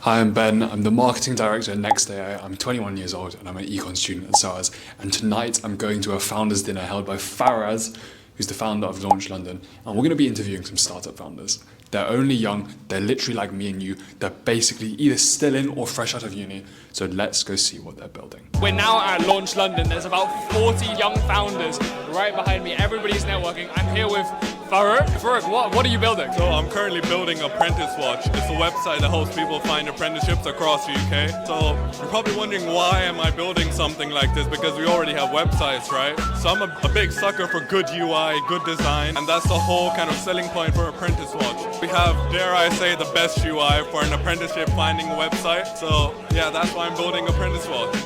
Hi, I'm Ben. I'm the marketing director at NextAI. I'm 21 years old and I'm an econ student at SOAS. And tonight I'm going to a founders dinner held by Faraz, who's the founder of Launch London. And we're going to be interviewing some startup founders. They're only young, they're literally like me and you. They're basically either still in or fresh out of uni. So let's go see what they're building. We're now at Launch London. There's about 40 young founders right behind me. Everybody's networking. I'm here with Farrukh. Farrukh, what are you building? So I'm currently building Apprentice Watch. It's a website that helps people find apprenticeships across the UK. So you're probably wondering, why am I building something like this? Because we already have websites, right? So I'm a big sucker for good UI, good design, and that's the whole kind of selling point for Apprentice Watch. We have, dare I say, the best UI for an apprenticeship finding a website. So yeah, that's why I'm building Apprentice Watch.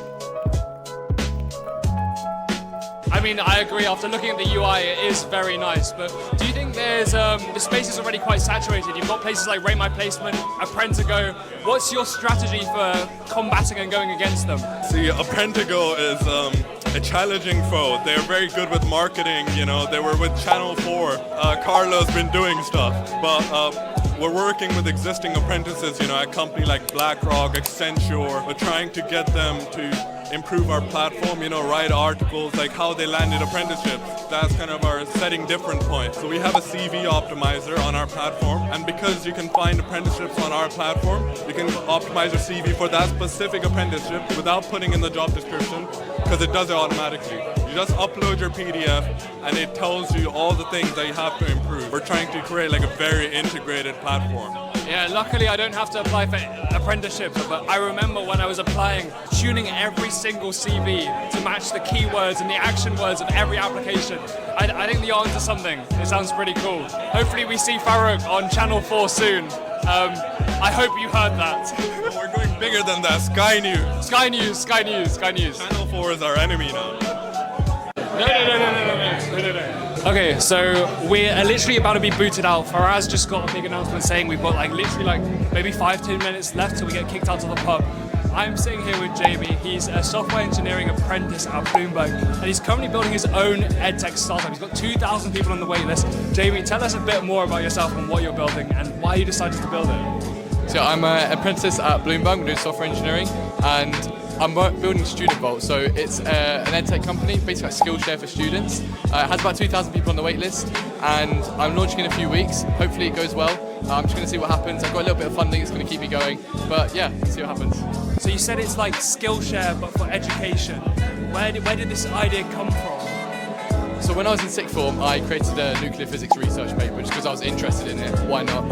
I mean, I agree. After looking at the UI, it is very nice. But do you think there's the space is already quite saturated? You've got places like Rate My Placement, Apprentigo. What's your strategy for combating and going against them? See, Apprentigo is a challenging foe. They're very good with marketing. You know, they were with Channel 4. Carlo's been doing stuff, but we're working with existing apprentices. You know, at a company like BlackRock, Accenture. We're trying to get them to improve our platform, you know, write articles like how they landed apprenticeships. That's kind of our setting different point. So we have a CV optimizer on our platform, and because you can find apprenticeships on our platform, you can optimize your CV for that specific apprenticeship without putting in the job description, because it does it automatically. You just upload your PDF and it tells you all the things that you have to improve. We're trying to create like a very integrated platform. Yeah, luckily I don't have to apply for apprenticeships, but I remember when I was applying, tuning every single CV to match the keywords and the action words of every application. I think the answer's something. It sounds pretty cool. Hopefully we see Farrukh on Channel 4 soon. I hope you heard that. We're going bigger than that. Sky News. Sky News, Sky News, Sky News. Channel 4 is our enemy now. No. Okay, so we're literally about to be booted out. Faraz just got a big announcement saying we've got literally maybe 5-10 minutes left till we get kicked out of the pub. I'm sitting here with Jamie. He's a software engineering apprentice at Bloomberg, and he's currently building his own edtech startup. He's got 2,000 people on the wait list. Jamie, tell us a bit more about yourself and what you're building and why you decided to build it. So I'm an apprentice at Bloomberg. I'm doing software engineering, and I'm building Student Vault. So it's an edtech company, basically like Skillshare for students. It has about 2,000 people on the wait list, and I'm launching in a few weeks. Hopefully it goes well. I'm just going to see what happens. I've got a little bit of funding that's going to keep me going, but yeah, see what happens. So you said it's like Skillshare but for education. Where did this idea come from? So when I was in sixth form, I created a nuclear physics research paper just because I was interested in it. Why not?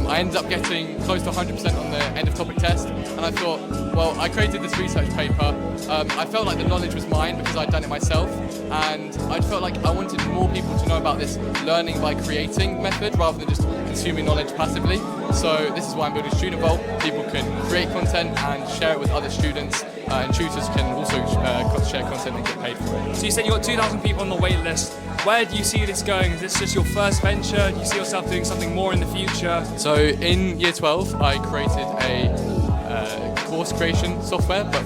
I ended up getting close to 100% on the end of topic test, and I thought, well, I created this research paper. I felt like the knowledge was mine because I'd done it myself, and I felt like I wanted more people to know about this learning by creating method rather than just consuming knowledge passively. So this is why I'm building Student Vault. People can create content and share it with other students, and tutors can also share content and get paid for it. So you said you got 2,000 people on the wait list. Where do you see this going? Is this just your first venture? Do you see yourself doing something more in the future? So in year 12, I created a course creation software, but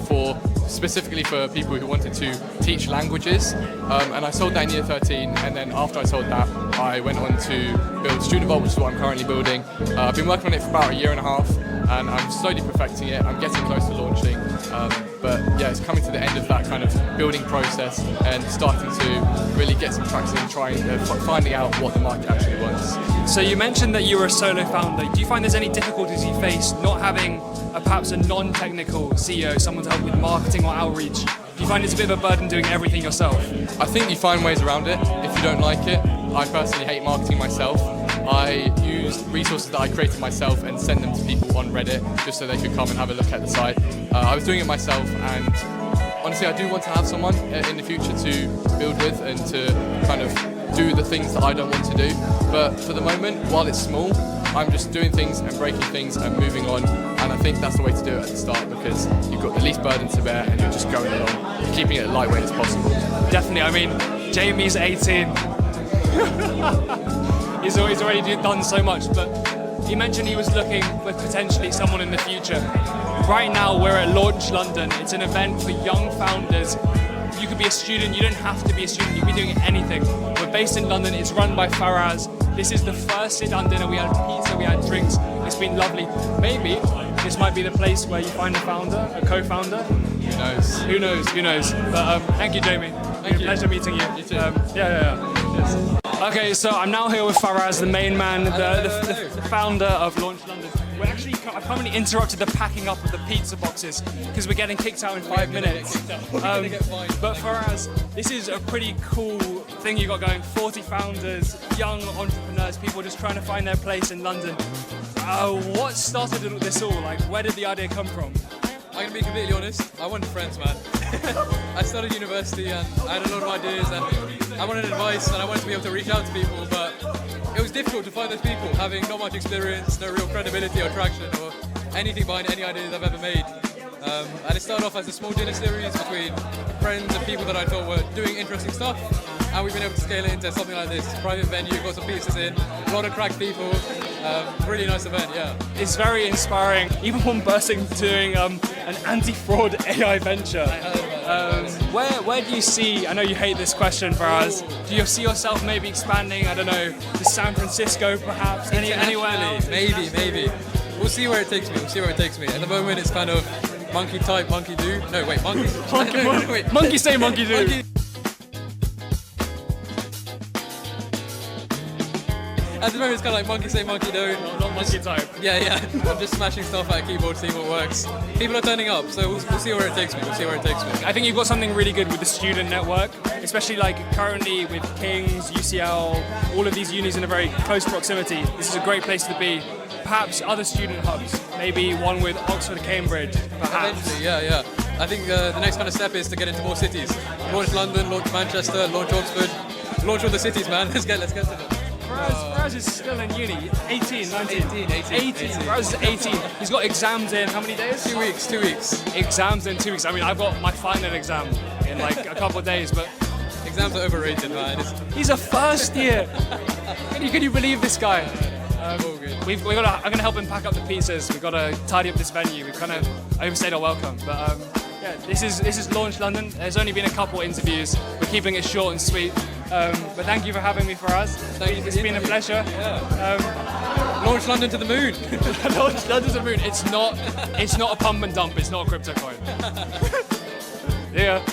specifically for people who wanted to teach languages, and I sold that in year 13, and then after I sold that, I went on to build Student Vault, which is what I'm currently building. I've been working on it for about a year and a half, and I'm slowly perfecting it. I'm getting close to launching, but yeah, it's coming to the end of that kind of building process and starting to really get some traction and finding out what the market actually wants. So you mentioned that you were a solo founder. Do you find there's any difficulties you face not having perhaps a non-technical CEO, someone to help with marketing or outreach? Do you find it's a bit of a burden doing everything yourself? I think you find ways around it if you don't like it. I personally hate marketing myself. I use resources that I created myself and send them to people on Reddit just so they could come and have a look at the site. I was doing it myself, and honestly I do want to have someone in the future to build with and to kind of do the things that I don't want to do. But for the moment, while it's small, I'm just doing things and breaking things and moving on, and I think that's the way to do it at the start because you've got the least burden to bear and you're just going along, keeping it as lightweight as possible. Definitely. I mean, Jamie's 18. He's already done so much, but he mentioned he was looking for potentially someone in the future. Right now we're at Launch London. It's an event for young founders. You could be a student, you don't have to be a student, you can be doing anything. We're based in London, it's run by Faraz. This is the first sit-down dinner. We had pizza, we had drinks, it's been lovely. Maybe this might be the place where you find a founder, a co-founder. Who knows? Who knows? Who knows? But thank you, Jamie. Thank you. Pleasure meeting you. You too. Yeah. Cheers. Okay, so I'm now here with Faraz, the main man, the founder of Launch London. I've currently interrupted the packing up of the pizza boxes because we're getting kicked out in 5 minutes. But Faraz, this is a pretty cool thing you got going. 40 founders, young entrepreneurs, people just trying to find their place in London. What started this all? Like, where did the idea come from? I'm gonna be completely honest, I wanted friends, man. I started university and I had a lot of ideas and I wanted advice and I wanted to be able to reach out to people, but it was difficult to find those people, having not much experience, no real credibility or traction or anything behind any ideas I've ever made. And it started off as a small dinner series between friends and people that I thought were doing interesting stuff, and we've been able to scale it into something like this. Private venue, got some pizzas in, a lot of crack people, really nice event, yeah. It's very inspiring. Even one person doing an anti-fraud AI venture. Where do you see, I know you hate this question, Faraz, do you see yourself maybe expanding, I don't know, to San Francisco perhaps, anywhere else? Maybe. We'll see where it takes me, At the moment it's kind of monkey type, monkey do. No, wait, monkey. Monkey say, monkey do. At the moment it's kind of like monkey say, monkey do. Not monkey type. Yeah. I'm just smashing stuff at a keyboard, seeing what works. People are turning up, so we'll see where it takes me. I think you've got something really good with the student network, especially like currently with King's, UCL, all of these unis in a very close proximity. This is a great place to be. Perhaps other student hubs, maybe one with Oxford, Cambridge, perhaps. Eventually, yeah. I think the next kind of step is to get into more cities. Launch London, launch Manchester, launch Oxford, launch all the cities, man. Let's get to them. Faraz is still in uni, 18, 19. 18. Faraz is 18. He's got exams in how many days? 2 weeks. Exams in 2 weeks. I mean, I've got my final exam in like a couple of days, but Exams are overrated, man. he's a first year. Can you believe this guy? All good. I'm going to help him pack up the pizzas. We've got to tidy up this venue. We've kind of overstayed our welcome. But yeah, this is Launch London. There's only been a couple interviews. We're keeping it short and sweet. But thank you for having me, Faraz. It's been a pleasure. Yeah. Launch London to the moon. Launch London to the moon. It's not a pump and dump. It's not a crypto coin. Yeah.